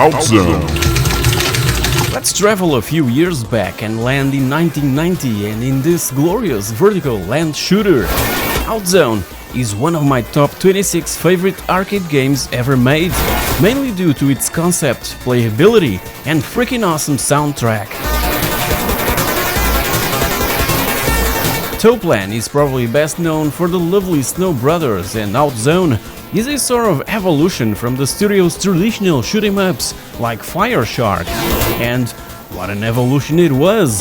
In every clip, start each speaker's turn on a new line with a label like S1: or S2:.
S1: OutZone.
S2: Let's travel a few years back and land in 1990, and in this glorious vertical land shooter. OutZone is one of my top 26 favorite arcade games ever made, mainly due to its concept, playability and freaking awesome soundtrack. Toplan is probably best known for the lovely Snow Brothers, and OutZone is a sort of evolution from the studio's traditional shoot-em-ups like Fire Shark. And what an evolution it was!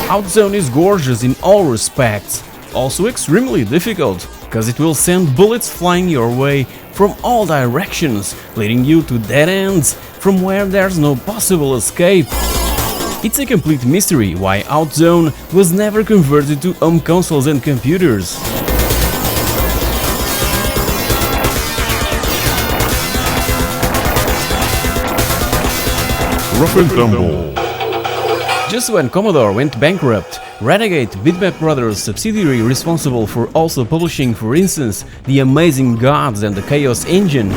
S2: OutZone is gorgeous in all respects, also extremely difficult, cause it will send bullets flying your way from all directions, leading you to dead ends from where there's no possible escape. It's a complete mystery why OutZone was never converted to home consoles and computers.
S1: Ruff and Tumble.
S2: Just when Commodore went bankrupt, Renegade Bitmap Brothers subsidiary responsible for also publishing, for instance, The Amazing Gods and the Chaos Engine,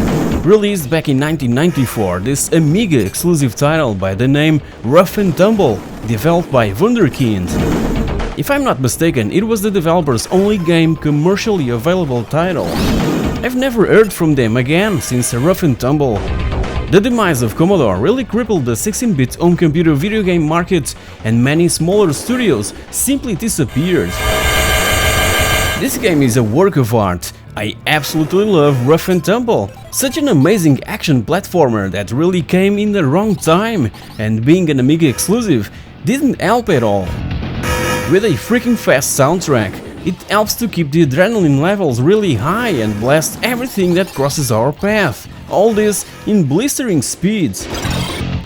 S2: released back in 1994 this Amiga exclusive title by the name Ruff and Tumble, developed by Wunderkind. If I'm not mistaken, it was the developer's only game commercially available title. I've never heard from them again since Ruff and Tumble. The demise of Commodore really crippled the 16-bit home computer video game market, and many smaller studios simply disappeared. This game is a work of art. I absolutely love Ruff and Tumble. Such an amazing action platformer that really came in the wrong time, and being an Amiga exclusive didn't help at all. With a freaking fast soundtrack, it helps to keep the adrenaline levels really high and blast everything that crosses our path. All this in blistering speeds.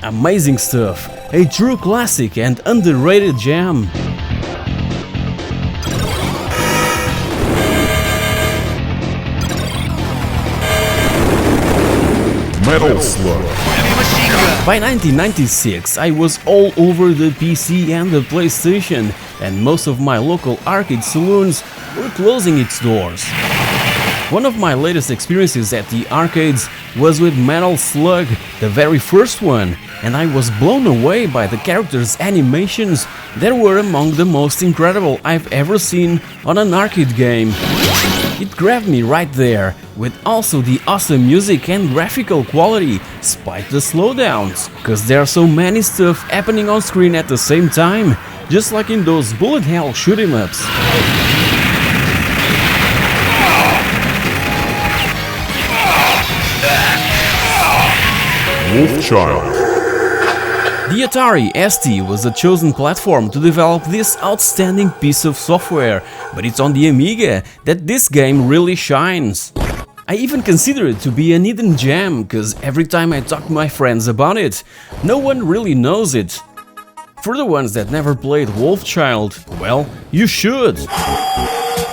S2: Amazing stuff, a true classic and underrated gem.
S1: Metal Slug.
S2: By 1996, I was all over the PC and the PlayStation, and most of my local arcade saloons were closing its doors. One of my latest experiences at the arcades was with Metal Slug, the very first one, and I was blown away by the characters' animations that were among the most incredible I've ever seen on an arcade game. It grabbed me right there, with also the awesome music and graphical quality, despite the slowdowns, cause there's so many stuff happening on screen at the same time, just like in those bullet hell shoot-em-ups.
S1: Wolfchild.
S2: The Atari ST was the chosen platform to develop this outstanding piece of software, but it's on the Amiga that this game really shines. I even consider it to be an hidden gem, cause every time I talk to my friends about it, no one really knows it. For the ones that never played Wolfchild, well, you should!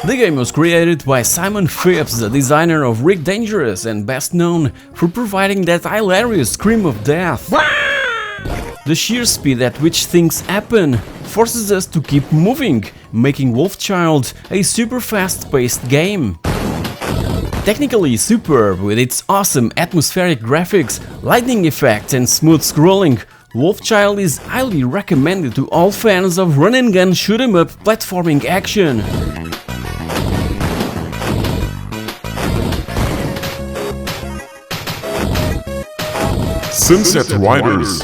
S2: The game was created by Simon Phipps, the designer of Rick Dangerous and best known for providing that hilarious scream of death. The sheer speed at which things happen forces us to keep moving, making Wolfchild a super fast-paced game. Technically superb, with its awesome atmospheric graphics, lightning effects and smooth scrolling, Wolfchild is highly recommended to all fans of run-and-gun shoot-em-up platforming action.
S1: Sunset Riders.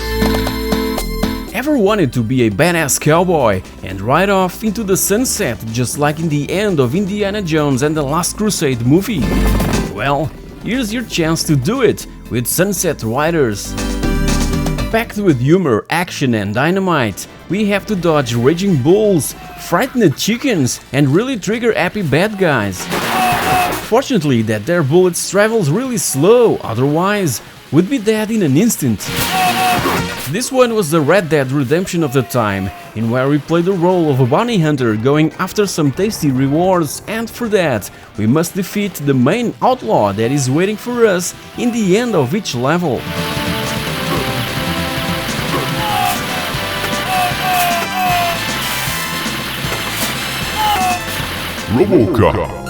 S2: Ever wanted to be a badass cowboy and ride off into the sunset just like in the end of Indiana Jones and the Last Crusade movie? Well, here's your chance to do it with Sunset Riders. Packed with humor, action and dynamite, we have to dodge raging bulls, frightened chickens and really trigger-happy bad guys. Fortunately that their bullets travels really slow, otherwise would be dead in an instant. This one was the Red Dead Redemption of the time, in where we play the role of a bounty hunter going after some tasty rewards, and for that we must defeat the main outlaw that is waiting for us in the end of each level.
S1: RoboCop.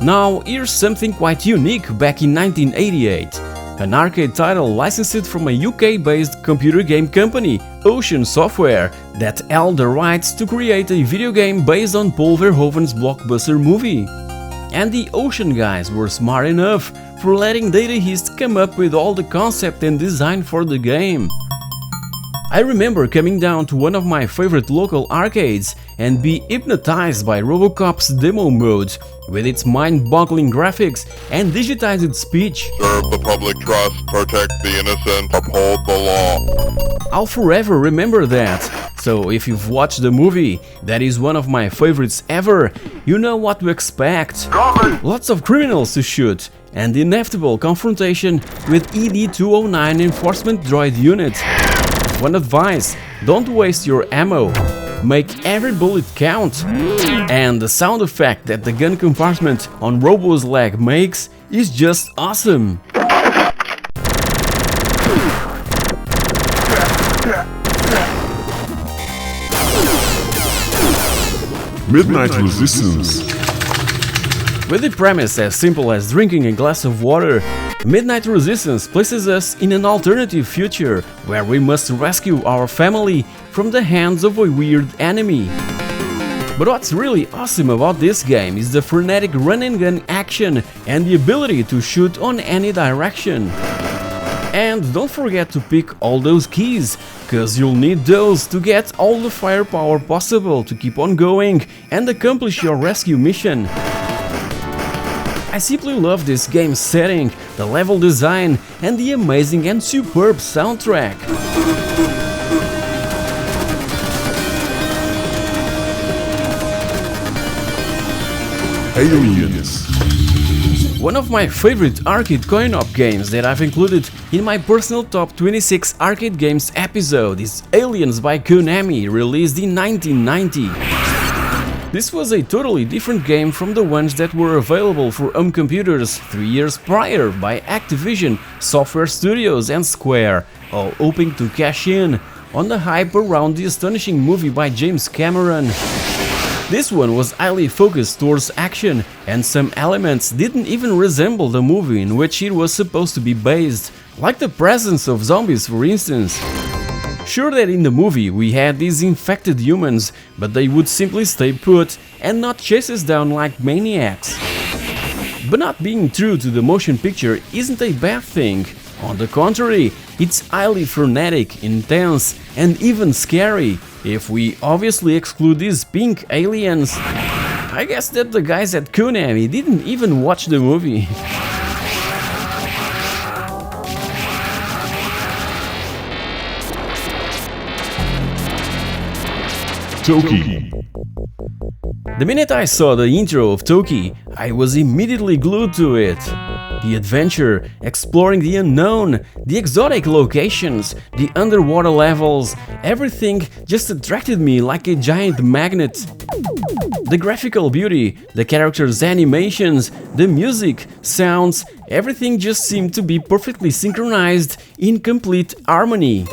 S2: Now here's something quite unique back in 1988. an arcade title licensed from a UK-based computer game company, Ocean Software, that held the rights to create a video game based on Paul Verhoeven's blockbuster movie. And the Ocean guys were smart enough for letting Data East come up with all the concept and design for the game. I remember coming down to one of my favorite local arcades and be hypnotized by RoboCop's demo mode, with its mind-boggling graphics and digitized speech.
S3: Serve the public trust, protect the innocent, uphold the law.
S2: I'll forever remember that. So if you've watched the movie, that is one of my favorites ever, you know what to expect. Lots of criminals to shoot, and the inevitable confrontation with ED-209 enforcement droid unit. One advice: don't waste your ammo. Make every bullet count. And the sound effect that the gun compartment on Robo's leg makes is just awesome.
S1: Midnight Resistance.
S2: With the premise as simple as drinking a glass of water, Midnight Resistance places us in an alternative future where we must rescue our family from the hands of a weird enemy. But what's really awesome about this game is the frenetic run-and-gun action and the ability to shoot on any direction. And don't forget to pick all those keys, cause you'll need those to get all the firepower possible to keep on going and accomplish your rescue mission. I simply love this game's setting, the level design, and the amazing and superb soundtrack.
S1: Aliens.
S2: One of my favorite arcade coin-op games that I've included in my personal top 26 arcade games episode is Aliens by Konami, released in 1990. This was a totally different game from the ones that were available for home computers 3 years prior by Activision, Software Studios and Square, all hoping to cash in on the hype around the astonishing movie by James Cameron. This one was highly focused towards action, and some elements didn't even resemble the movie in which it was supposed to be based, like the presence of zombies, for instance. Sure that in the movie we had these infected humans, but they would simply stay put and not chase us down like maniacs. But not being true to the motion picture isn't a bad thing. On the contrary, it's highly frenetic, intense, and even scary, if we obviously exclude these pink aliens. I guess that the guys at Konami didn't even watch the movie.
S1: Toki.
S2: The minute I saw the intro of Toki, I was immediately glued to it. The adventure, exploring the unknown, the exotic locations, the underwater levels, everything just attracted me like a giant magnet. The graphical beauty, the characters' animations, the music, sounds, everything just seemed to be perfectly synchronized in complete harmony.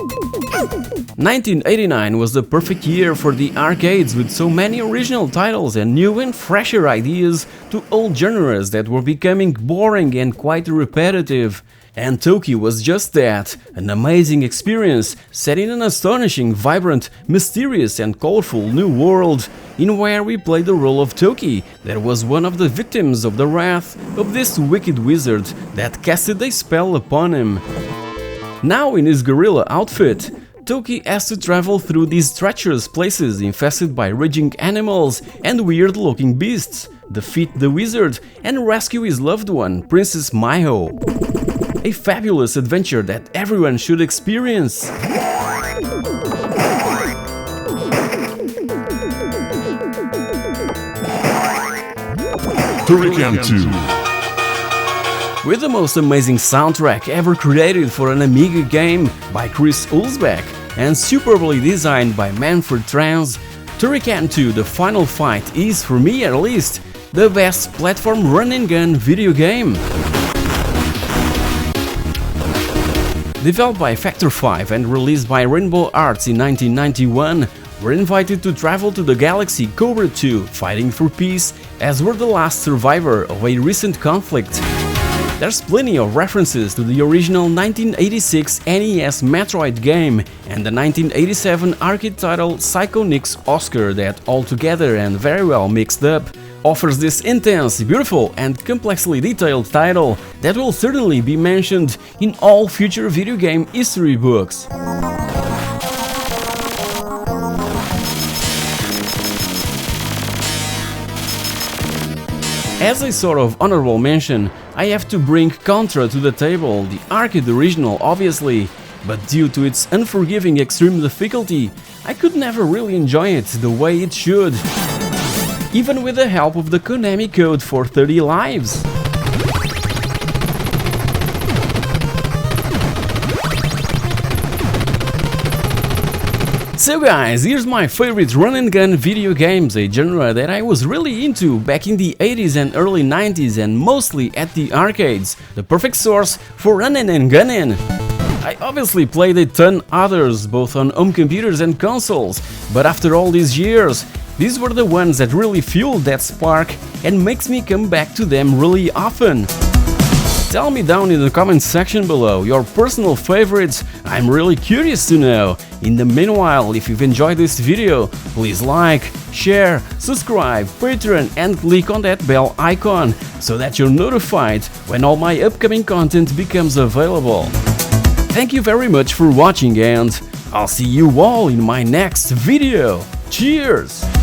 S2: 1989 was the perfect year for the arcades, with so many original titles and new and fresher ideas to old genres that were becoming boring and quite repetitive. And Toki was just that, an amazing experience set in an astonishing, vibrant, mysterious and colorful new world, in where we played the role of Toki, that was one of the victims of the wrath of this wicked wizard that casted a spell upon him. Now in his gorilla outfit, Toki has to travel through these treacherous places infested by raging animals and weird-looking beasts, defeat the wizard and rescue his loved one, Princess Maiho. A fabulous adventure that everyone should experience.
S1: Turrican 2.
S2: With the most amazing soundtrack ever created for an Amiga game by Chris Hulsbeck and superbly designed by Manfred Trans, Turrican 2 The Final Fight is, for me at least, the best platform run-and-gun video game. Developed by Factor 5 and released by Rainbow Arts in 1991, we're invited to travel to the galaxy Cobra 2, fighting for peace as we're the last survivor of a recent conflict. There's plenty of references to the original 1986 NES Metroid game and the 1987 arcade title Psychonix Oscar that all together and very well mixed up offers this intense, beautiful and complexly detailed title that will certainly be mentioned in all future video game history books. As a sort of honorable mention, I have to bring Contra to the table, the arcade original obviously, but due to its unforgiving extreme difficulty, I could never really enjoy it the way it should, even with the help of the Konami code for 30 lives. So guys, here's my favorite run and gun video games, a genre that I was really into back in the 80s and early 90s and mostly at the arcades, the perfect source for running and gunning. I obviously played a ton others, both on home computers and consoles, but after all these years, these were the ones that really fueled that spark and makes me come back to them really often. Tell me down in the comment section below your personal favorites, I'm really curious to know. In the meanwhile, if you've enjoyed this video, please like, share, subscribe, Patreon and click on that bell icon so that you're notified when all my upcoming content becomes available. Thank you very much for watching and I'll see you all in my next video. Cheers!